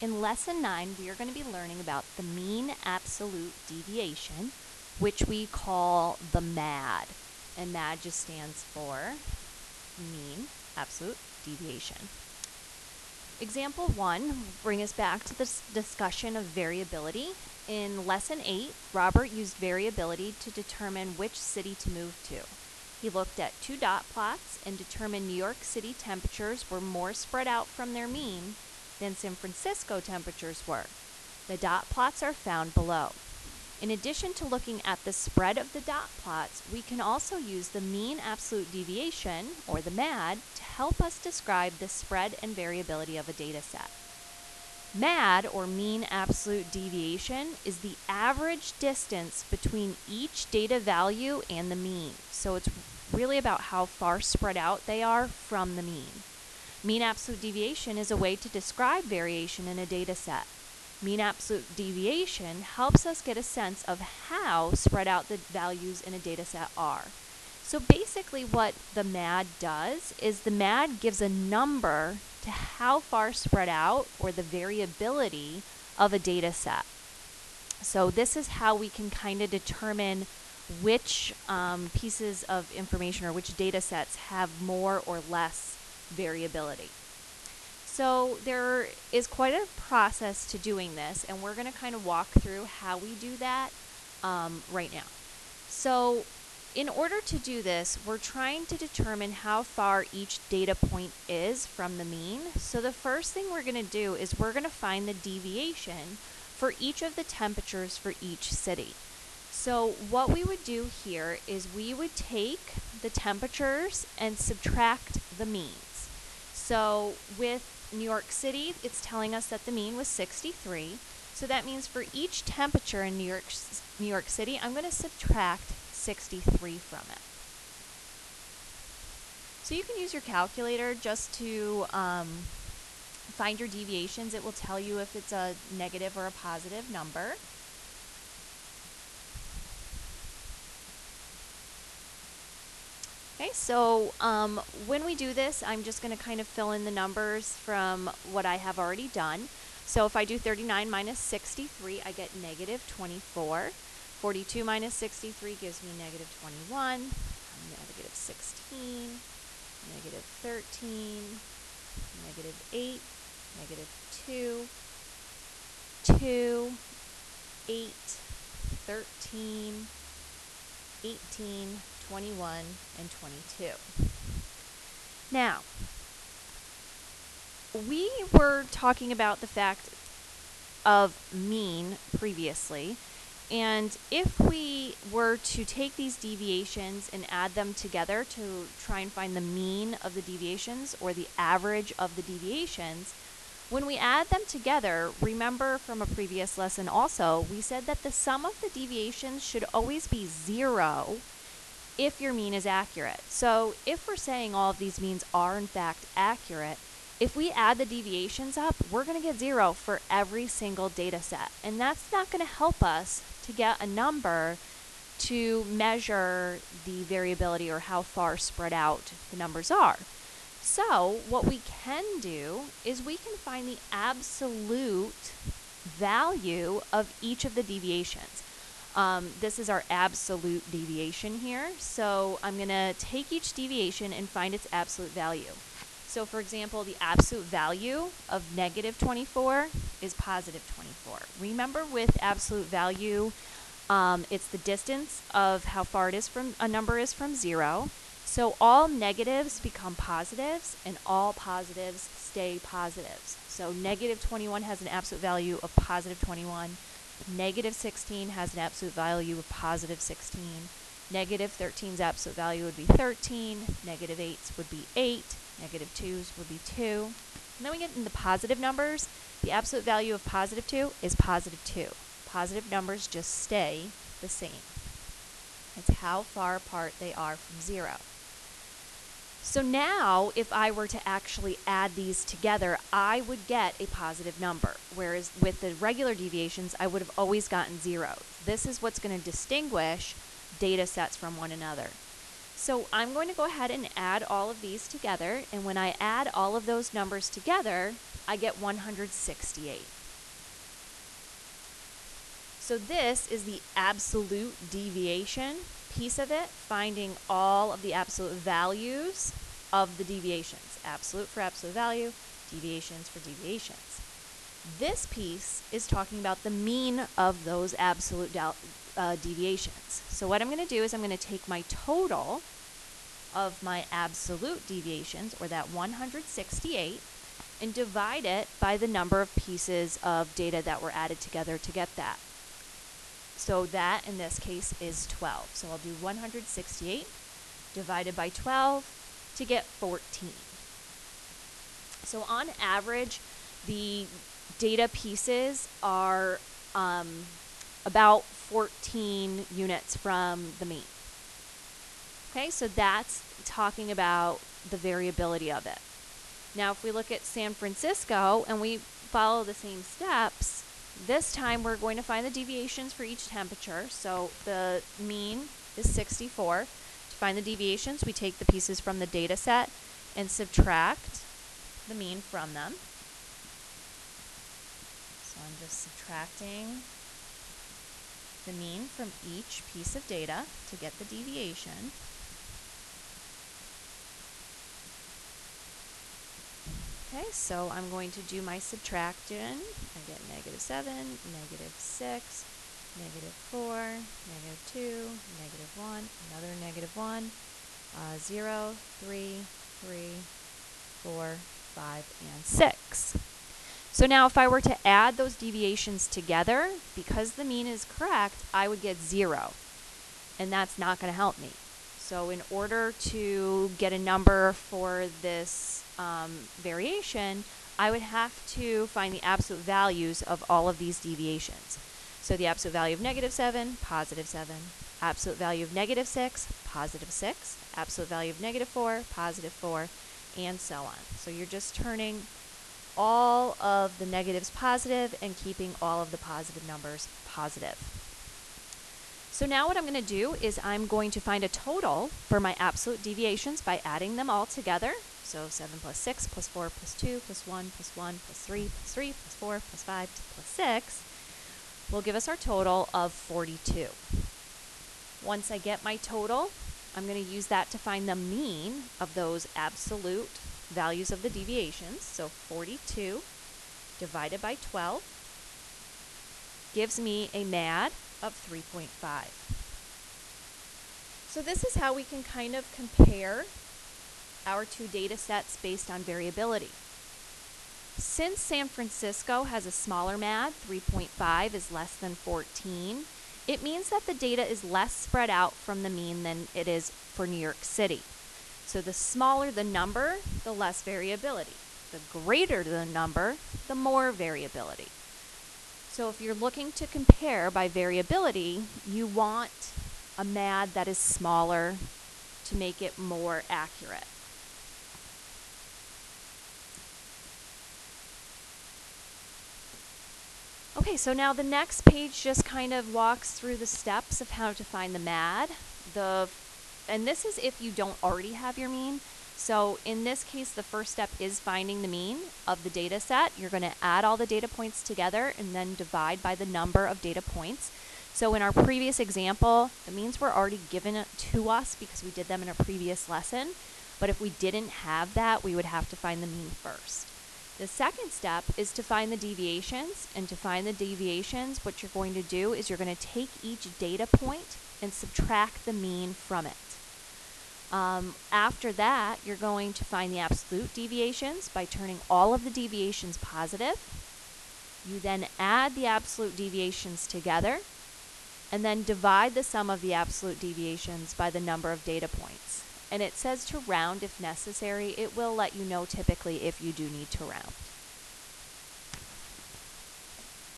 In Lesson 9, we are going to be learning about the mean absolute deviation, which we call the MAD. And MAD just stands for mean absolute deviation. Example 1 will bring us back to this discussion of variability. In Lesson 8, Robert used variability to determine which city to move to. He looked at 2 dot plots and determined New York City temperatures were more spread out from their mean than San Francisco temperatures were. The dot plots are found below. In addition to looking at the spread of the dot plots, we can also use the mean absolute deviation, or the MAD, to help us describe the spread and variability of a data set. MAD, or mean absolute deviation, is the average distance between each data value and the mean. So it's really about how far spread out they are from the mean. Mean absolute deviation is a way to describe variation in a data set. Mean absolute deviation helps us get a sense of how spread out the values in a data set are. So basically what the MAD does is the MAD gives a number to how far spread out, or the variability of a data set. So this is how we can kind of determine which pieces of information or which data sets have more or less variability. So there is quite a process to doing this, and we're going to kind of walk through how we do that right now. So in order to do this, we're trying to determine how far each data point is from the mean. So the first thing we're going to do is we're going to find the deviation for each of the temperatures for each city. So what we would do here is we would take the temperatures and subtract the means. So with New York City, it's telling us that the mean was 63. So that means for each temperature in New York City, I'm going to subtract 63 from it. So you can use your calculator just to find your deviations. It will tell you if it's a negative or a positive number. Okay, so when we do this, I'm just going to kind of fill in the numbers from what I have already done. So if I do 39 minus 63, I get negative 24. 42 minus 63 gives me negative 21, negative 16, negative 13, negative 8, negative 2, 2, 8, 13, 18, 21, and 22. Now, we were talking about the fact of mean previously, and if we were to take these deviations and add them together to try and find the mean of the deviations, or the average of the deviations, when we add them together, remember from a previous lesson also, we said that the sum of the deviations should always be 0 if your mean is accurate. So if we're saying all of these means are in fact accurate, if we add the deviations up, we're going to get 0 for every single data set. And that's not going to help us to get a number to measure the variability, or how far spread out the numbers are. So what we can do is we can find the absolute value of each of the deviations. This is our absolute deviation here. So I'm going to take each deviation and find its absolute value. So for example, the absolute value of negative 24 is positive 24. Remember, with absolute value, it's the distance of how far it is from a number is from 0. So all negatives become positives, and all positives stay positives. So negative 21 has an absolute value of positive 21. Negative 16 has an absolute value of positive 16. Negative 13's absolute value would be 13. Negative 8's would be 8. Negative 2's would be 2. And then we get into positive numbers. The absolute value of positive 2 is positive 2. Positive numbers just stay the same. It's how far apart they are from 0. So now, if I were to actually add these together, I would get a positive number, whereas with the regular deviations, I would have always gotten 0. This is what's going to distinguish data sets from one another. So I'm going to go ahead and add all of these together, and when I add all of those numbers together, I get 168. So this is the absolute deviation piece of it, finding all of the absolute values of the deviations. Absolute for absolute value, deviations for deviations. This piece is talking about the mean of those absolute deviations. So what I'm going to do is I'm going to take my total of my absolute deviations, or that 168, and divide it by the number of pieces of data that were added together to get that. So that, in this case, is 12. So I'll do 168 divided by 12 to get 14. So on average, the data pieces are about 14 units from the mean. Okay, so that's talking about the variability of it. Now, if we look at San Francisco and we follow the same steps, this time we're going to find the deviations for each temperature. So the mean is 64. To find the deviations, we take the pieces from the data set and subtract the mean from them. So I'm just subtracting the mean from each piece of data to get the deviation. Okay, so I'm going to do my subtraction. I get -7, -6, -4, -2, -1, another -1, 0, 3, 3, 4, 5, and 6. So now if I were to add those deviations together, because the mean is correct, I would get 0. And that's not going to help me. So in order to get a number for this variation, I would have to find the absolute values of all of these deviations. So the absolute value of -7, +7, absolute value of -6, +6, absolute value of -4, +4, and so on. So you're just turning all of the negatives positive and keeping all of the positive numbers positive. So now what I'm going to do is I'm going to find a total for my absolute deviations by adding them all together. So 7 + 6 + 4 + 2 + 1 + 1 + 3 + 3 + 4 + 5 + 6 will give us our total of 42. Once I get my total, I'm going to use that to find the mean of those absolute values of the deviations. So 42 divided by 12 gives me a MAD of 3.5. So this is how we can kind of compare our two data sets based on variability. Since San Francisco has a smaller MAD, 3.5 is less than 14, it means that the data is less spread out from the mean than it is for New York City. So the smaller the number, the less variability. The greater the number, the more variability. So if you're looking to compare by variability, you want a MAD that is smaller to make it more accurate. Okay, so now the next page just kind of walks through the steps of how to find the MAD. And this is if you don't already have your mean. So in this case, the first step is finding the mean of the data set. You're going to add all the data points together and then divide by the number of data points. So in our previous example, the means were already given to us because we did them in a previous lesson. But if we didn't have that, we would have to find the mean first. The second step is to find the deviations. And to find the deviations, what you're going to do is you're going to take each data point and subtract the mean from it. After that, you're going to find the absolute deviations by turning all of the deviations positive. You then add the absolute deviations together and then divide the sum of the absolute deviations by the number of data points. And it says to round if necessary. It will let you know typically if you do need to round.